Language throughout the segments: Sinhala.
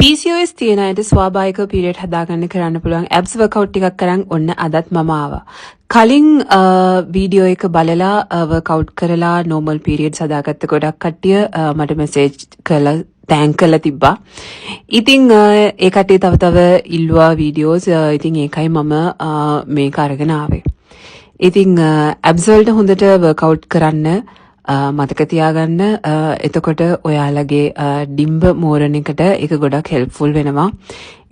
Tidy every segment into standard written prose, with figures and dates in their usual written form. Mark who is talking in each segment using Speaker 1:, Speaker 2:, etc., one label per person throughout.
Speaker 1: PCOS තියෙන අයට ස්වාභාවිකව පීරියඩ් හදාගන්න කරන්න පුළුවන් ඇබ්ස් වර්කවුට් ටිකක් කරන් ඔන්න අදත් මම ආවා. කලින් වීඩියෝ එක බලලා වර්කවුට් කරලා නෝමල් පීරියඩ්ස් හදාගත්ත ගොඩක් කට්ටිය මට මෙසේජ් කරලා තෑන්ක් කරලා තිබ්බා. ඉතින් ඒ කට්ටිය තව ඉල්ලුවා වීඩියෝස්. ඉතින් ඒකයි මම මේක අරගෙන ආවේ. ඉතින් ඇබ්ස් වලට හොඳට වර්කවුට් කරන්න මතක තියාගන්න. එතකොට ඔයාලගේ ඩිම්බ මෝරණ එකට ඒක ගොඩක් හෙල්ප්ෆුල් වෙනවා.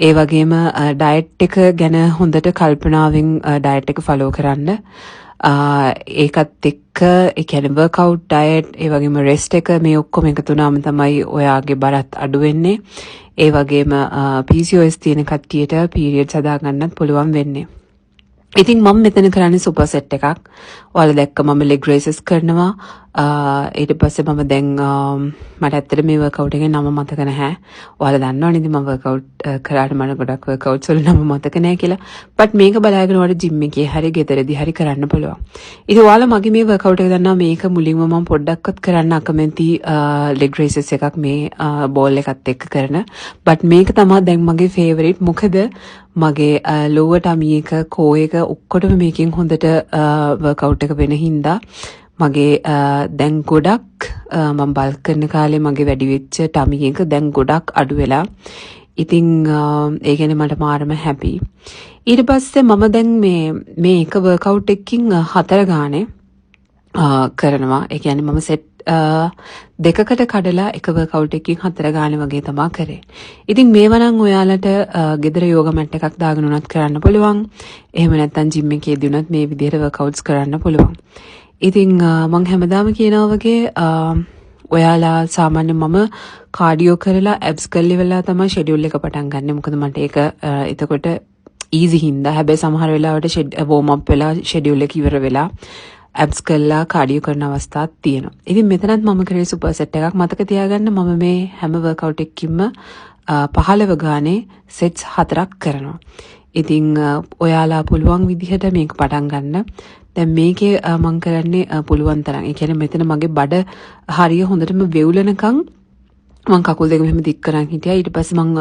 Speaker 1: ඒ වගේම ඩයට් එක ගැන හොඳට කල්පනාවෙන් ඩයට් එක ෆලෝ කරන්න. ඒකත් එක්ක ඒ කියන්නේ වර්කවුට්, ඩයට්, ඒ වගේම රෙස්ට් එක මේ ඔක්කොම එකතු වුණාම තමයි ඔයාගේ බරත් අඩු වෙන්නේ. ඒ වගේම PCOS තියෙන කට්ටියට පීරියඩ්ස් හදා ගන්නත් පුළුවන් වෙන්නේ. ඉතින් මම මෙතන කරන්නේ සුපර් සෙට් එකක්. ඔයාලා දැක්ක මම ලෙග් රේසස් කරනවා. ඊට පස්සේ මම දැන් මට ඇත්තට මේ වර්කවුට් එකේ නම මතක නැහැ. ඔයාලා දන්නවනේ ඉතින් මම වර්කවුට් කරාට මට ගොඩක් වර්කවුට්ස් වල නම මතක නැහැ කියලා. බට් මේක බලාගෙන ඔයාලා ජිම් එකේ හරි ගෙදරදී හරි කරන්න පුළුවන්. ඉතින් ඔයාලා මගේ මේ වර්කවුට් එක දන්නවා මේක මුලින්ම මම පොඩ්ඩක්වත් කරන්න අකමැති ලෙග් රේසස් එකක් මේ බෝල් එකත් එක්ක කරන. බට් මේක තමයි දැන් මගේ ෆේවරිට්. මොකද මගේ lower tummy එක කෝ එක ඔක්කොටම මේකෙන් හොඳට වර්කවුට් එක වෙන හින්දා මගේ දැන් ගොඩක් මම බල්ක් කරන කාලේ මගේ වැඩි වෙච්ච tummy එක දැන් ගොඩක් අඩු වෙලා. ඉතින් ඒ කියන්නේ මට මාරම හැපි. ඊට පස්සේ මම දැන් මේ එක වර්කවුට් එකකින් 4 ගානේ කරනවා. ඒ කියන්නේ මම සෙට් දෙකකට කඩලා එක වර්කවුට් එකකින් 4 ගානේ වගේ තමයි කරේ. ඉතින් මේවා නම් ඔයාලට ගෙදර යෝගා මැට් එකක් දාගෙන උනත් කරන්න පුළුවන්. එහෙම නැත්නම් ජිම් එකේදී උනත් මේ විදිහට වර්කවුට්ස් කරන්න පුළුවන්. ඉතින් මම හැමදාම කියනවා වගේ ඔයාලා සාමාන්‍ය මම කාඩියෝ කරලා ඇබ්ස් කරලි වෙලා තමයි ෂෙඩියුල් එක පටන් ගන්නෙ. මොකද මට ඒක එතකොට ඊසි හින්දා. හැබැයි සමහර වෙලාවට වෝම් අප් වෙලා ෂෙඩියුල් එක ඉවර වෙලා ඇබ්ස් කරලා කාඩියෝ කරන අවස්ථාත් තියෙනවා. ඉතින් මෙතනත් මම කරේ සුපර් සෙට් එකක්. මතක තියාගන්න මම මේ හැම වර්කවුට් එකකින්ම 15 ගානේ සෙට්ස් 4ක් කරනවා. ඉතින් ඔයාලා පුළුවන් විදිහට මේක පටන් ගන්න. දැන් මේකේ මම කරන්නේ පුළුවන් තරම්. ඒ කියන්නේ මෙතන මගේ බඩ හරිය හොඳටම වෙවුලනකම් මම කකුල් දෙක මෙහෙම දික් කරන් හිටියා. ඊට පස්සේ මම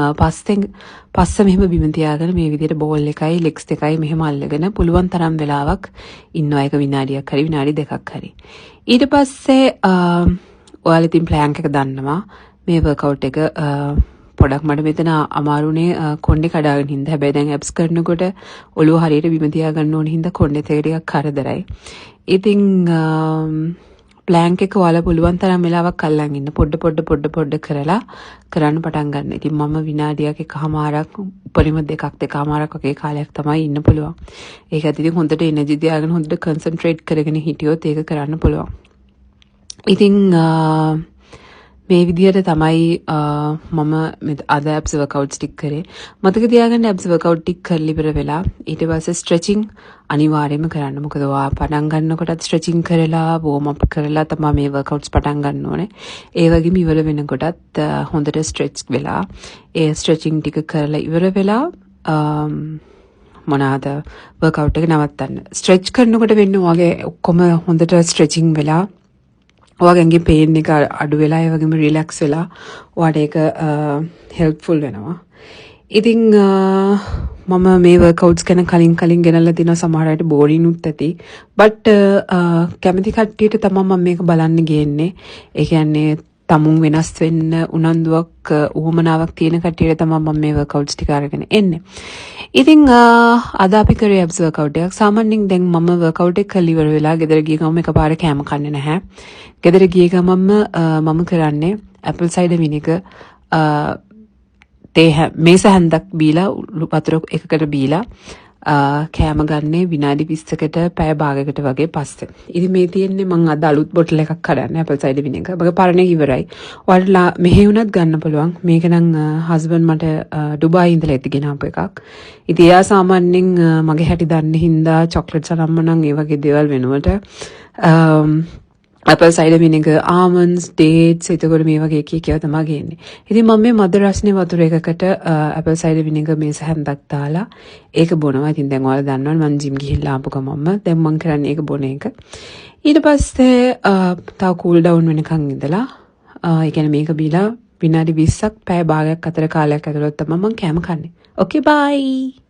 Speaker 1: පස්ස මෙහෙම බිම තියාගෙන මේ විදිහට බෝල් එකයි ලෙග්ස් දෙකයි මෙහෙම අල්ලගෙන පුළුවන් තරම් වෙලාවක් ඉන්නවා. ඒක විනාඩියක් හරි විනාඩි දෙකක් හරි. ඊට පස්සේ ඔයාලා ඉතින් ප්ලෑන්ක් එක දන්නවා. මේ වර්කවුට් එක පොඩක් මට මෙතන අමාරුනේ කොණ්ඩේ කඩාගෙන හින්දා. හැබැයි දැන් ඇබ්ස් කරනකොට ඔළුව හරියට බිම තියාගන්න ඕන හින්දා කොණ්ඩෙත් එක ටිකක් කරදරයි. ඉතින් ප්ලෑන්ක් එක ඔයාලා පුළුවන් තරම් වෙලාවක් අල්ලන් ඉන්න. පොඩ කරලා කරන්න පටන් ගන්න. ඉතින් මම විනාඩියක් එකමාරක් උපරිම දෙකමාරක් වගේ කාලයක් තමයි ඉන්න පුළුවන්. ඒකත් ඉතින් හොඳට එනර්ජි තියාගෙන හොඳට කන්සන්ට්‍රේට් කරගෙන හිටියොත් ඒක කරන්න පුළුවන්. ඉතින් මේ විදිහට තමයි මම අද ඇබ්ස් වර්කවුට්ස් ටික කරේ. මතක තියාගන්න ඇබ්ස් වර්කවුට් ටික කරලා ඉවර වෙලා ඊට පස්සේ ස්ට්‍රෙචින් අනිවාර්යයෙන්ම කරන්න. මොකද ඔයා පටන් ගන්නකොටත් ස්ට්‍රෙචින් කරලා වෝම් අප් කරලා තමයි මේ වර්කවුට්ස් පටන් ගන්න ඕනේ. ඒ වගේම ඉවර වෙනකොටත් හොඳට ස්ට්‍රෙච් වෙලා ඒ ස්ට්‍රෙචින් ටික කරලා ඉවර වෙලා මොනවාද වර්කවුට් එක නවත්තන්න. ස්ට්‍රෙච් කරනකොට වෙන්නේ ඔයගේ ඔක්කොම හොඳට ස්ට්‍රෙචින් වෙලා ඔයාගේ පේන් එක අඩු වෙලා ඒ වගේම රිලැක්ස් වෙලා ඔයාට ඒක හෙල්ප්ෆුල් වෙනවා. ඉතින් මම මේ වර්කවුට්ස් ගැන කලින් ගෙනල්ලා දිනවා. සමහර අයට බෝරින් උත් ඇති. බට් කැමති කට්ටියට තමයි මම මේක බලන්න ගේන්නේ. ඒ කියන්නේ තමුන් වෙනස් වෙන්න උනන්දුවක් උවමනාවක් තියෙන කට්ටියට තමයි මම මේ වර්කවුට්ස් ටික අරගෙන එන්නේ. ඉතින් අද අපි කරේ ඇබ්ස් වර්කවුට් එකක්. සාමාන්‍යයෙන් දැන් මම වර්කවුට් එක කරලා ඉවර වෙලා ගෙදර ගිය ගමන් එකපාර කෑම කන්නේ නැහැ. ගෙදර ගිය ගමන්ම මම කරන්නේ ඇපල් සයිඩර් විනිගර් මේස හැන්දක් බීලා වතුර එකකට බීලා කෑම ගන්නේ විනාඩි 20කට පැය භාගයකට වගේ පස්සේ. ඉතින් මේ තියෙන්නේ මම අද අලුත් බොටල් එකක් කඩන්නේ ඇපල් සයිඩර් විනිගර්. මගේ පරණ එක ඉවරයි. ඔයාලා මෙහෙ වුණත් ගන්න පුළුවන්. මේක නම් හස්බන්ඩ් මට ඩුබායි ඉඳලා ඇති ගෙනාපු එකක්. ඉතින් එයා සාමාන්‍යයෙන් මගේ හැටි දන්න හින්දා චොක්ලට්ස් අරම්ම නම් ඒ වගේ දේවල් වෙනුවට ඇපල් සයිඩර් විනිගර්, ආමන්ඩ්ස්, ඩේට්ස් එතකොට මේ වගේ එක තමයි ගේන්නේ. ඉතින් මම මේ මද රස්නේ වතුර එකකට ඇපල් සයිඩර් විනිගර් මේස හැන්දක් දාලා ඒක බොනවා. ඉතින් දැන් ඔයාලා දන්නවනේ මම ජිම් ගිහිල්ලා ආපු ගමන්ම දැන් මම කරන්නේ ඒක බොන එක. ඊට පස්සේ තව කූල් ඩවුන් වෙනකන් ඉඳලා ඒ කියන්නේ මේක බීලා විනාඩි 20ක් පැය භාගයක් අතර කාලයක් ඇතුළත තමයි මම කෑම කන්නේ. Okay bye.